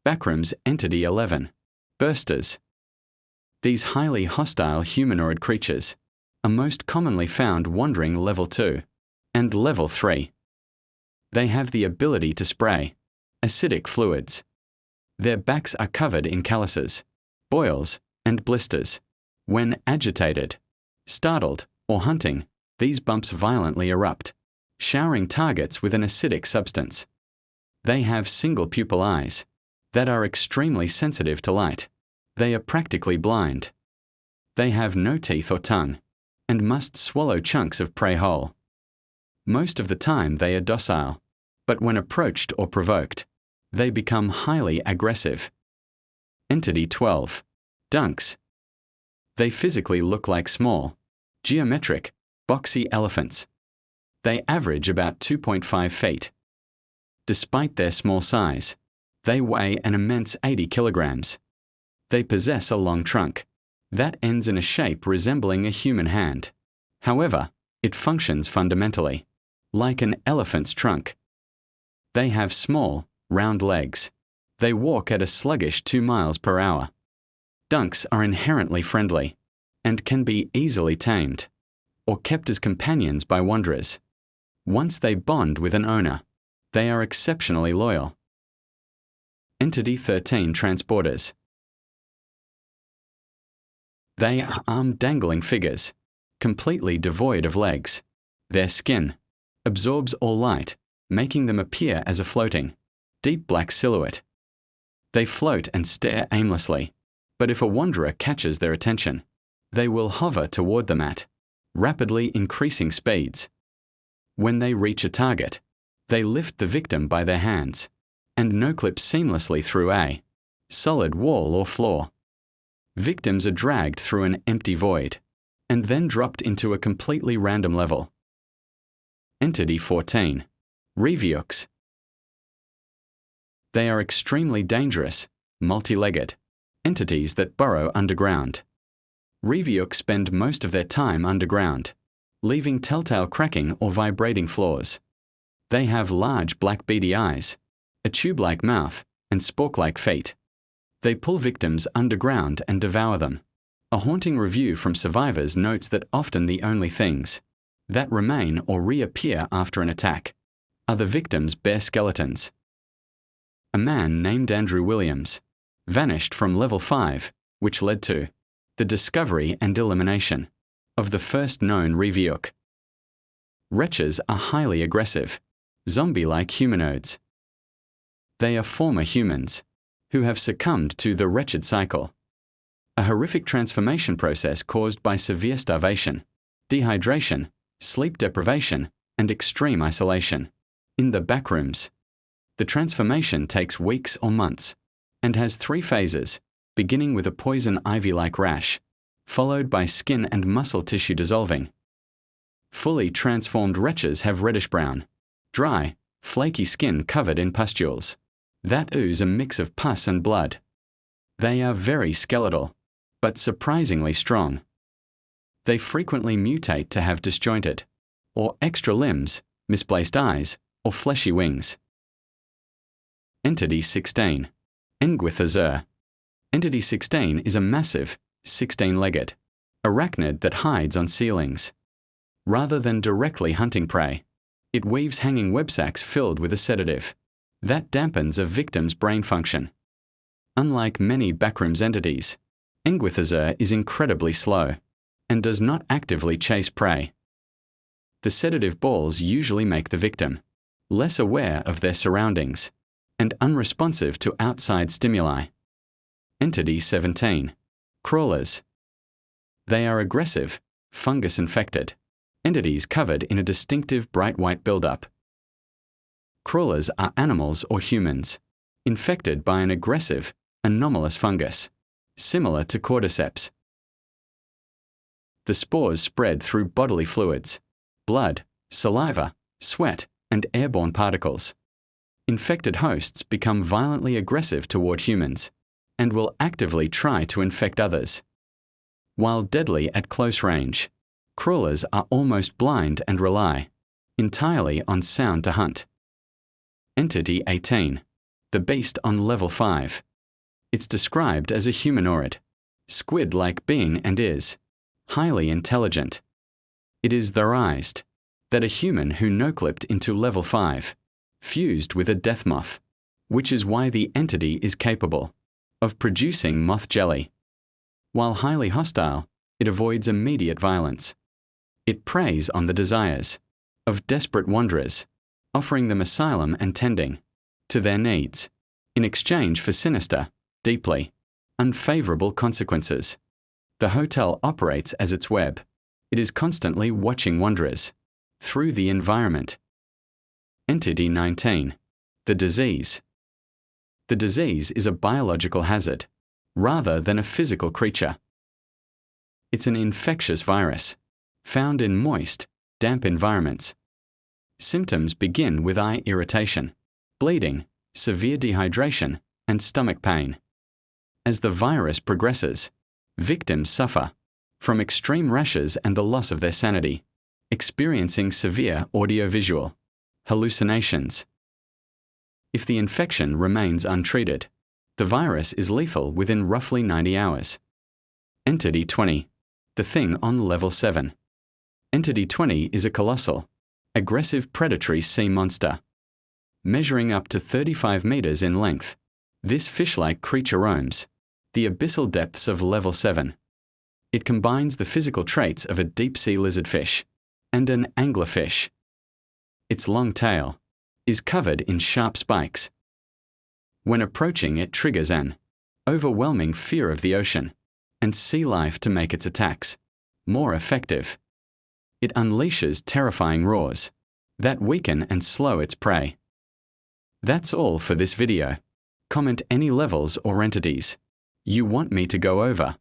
Backrooms Entity 11. Bursters. These highly hostile humanoid creatures are most commonly found wandering Level 2 and Level 3. They have the ability to spray acidic fluids. Their backs are covered in calluses, boils, and blisters. When agitated, startled, or hunting, these bumps violently erupt, showering targets with an acidic substance. They have single pupil eyes that are extremely sensitive to light. They are practically blind. They have no teeth or tongue and must swallow chunks of prey whole. Most of the time they are docile, but when approached or provoked, they become highly aggressive. Entity 12. Dunks. They physically look like small, geometric, boxy elephants. They average about 2.5 feet. Despite their small size, they weigh an immense 80 kilograms. They possess a long trunk that ends in a shape resembling a human hand. However, it functions fundamentally like an elephant's trunk. They have small, round legs. They walk at a sluggish 2 miles per hour. Dunks are inherently friendly and can be easily tamed or kept as companions by wanderers. Once they bond with an owner, they are exceptionally loyal. Entity 13. Transporters. They are arm-dangling figures, completely devoid of legs. Their skin absorbs all light, making them appear as a floating, deep black silhouette. They float and stare aimlessly, but if a wanderer catches their attention, they will hover toward them at rapidly increasing speeds. When they reach a target, they lift the victim by their hands and no-clip seamlessly through a solid wall or floor. Victims are dragged through an empty void and then dropped into a completely random level. Entity 14. Reviooks. They are extremely dangerous, multi-legged entities that burrow underground. Reviooks spend most of their time underground, leaving telltale cracking or vibrating floors. They have large black beady eyes, a tube-like mouth, and spork-like feet. They pull victims underground and devour them. A haunting review from survivors notes that often the only things that remain or reappear after an attack are the victim's bare skeletons. A man named Andrew Williams vanished from Level 5, which led to the discovery and elimination of the first known reviook. Wretches are highly aggressive, zombie-like humanoids. They are former humans who have succumbed to the wretched cycle, a horrific transformation process caused by severe starvation, dehydration, sleep deprivation, and extreme isolation. In the Backrooms, the transformation takes weeks or months and has 3 phases, beginning with a poison ivy-like rash, followed by skin and muscle tissue dissolving. Fully transformed wretches have reddish-brown, dry, flaky skin covered in pustules that ooze a mix of pus and blood. They are very skeletal, but surprisingly strong. They frequently mutate to have disjointed or extra limbs, misplaced eyes, or fleshy wings. Entity 16. Fungus-infected. Entity 16 is a massive, 16-legged arachnid that hides on ceilings. Rather than directly hunting prey, it weaves hanging web sacks filled with a sedative that dampens a victim's brain function. Unlike many Backrooms entities, Fungus-infected is incredibly slow and does not actively chase prey. The sedative balls usually make the victim less aware of their surroundings and unresponsive to outside stimuli. Entity 17. Crawlers. They are aggressive, fungus-infected entities covered in a distinctive bright white buildup. Crawlers are animals or humans infected by an aggressive, anomalous fungus, similar to cordyceps. The spores spread through bodily fluids, blood, saliva, sweat, and airborne particles. Infected hosts become violently aggressive toward humans and will actively try to infect others. While deadly at close range, crawlers are almost blind and rely entirely on sound to hunt. Entity 18. the beast on level 5. It's described as a humanoid, squid-like being and is highly intelligent. It is theorized that a human who no-clipped into level 5 fused with a death moth, which is why the entity is capable of producing moth jelly. While highly hostile, it avoids immediate violence. It preys on the desires of desperate wanderers, offering them asylum and tending to their needs in exchange for sinister, deeply unfavorable consequences. The hotel operates as its web. It is constantly watching wanderers through the environment. Entity 19. The disease. The disease is a biological hazard, rather than a physical creature. It's an infectious virus, found in moist, damp environments. Symptoms begin with eye irritation, bleeding, severe dehydration, and stomach pain. As the virus progresses, victims suffer from extreme rashes and the loss of their sanity, experiencing severe audiovisual hallucinations. If the infection remains untreated, the virus is lethal within roughly 90 hours. Entity 20. The thing on level 7. Entity 20 is a colossal, aggressive predatory sea monster. Measuring up to 35 meters in length, this fish-like creature roams the abyssal depths of level 7. It combines the physical traits of a deep-sea lizardfish and an anglerfish. Its long tail is covered in sharp spikes. When approaching, it triggers an overwhelming fear of the ocean and sea life to make its attacks more effective. It unleashes terrifying roars that weaken and slow its prey. That's all for this video. Comment any levels or entities you want me to go over.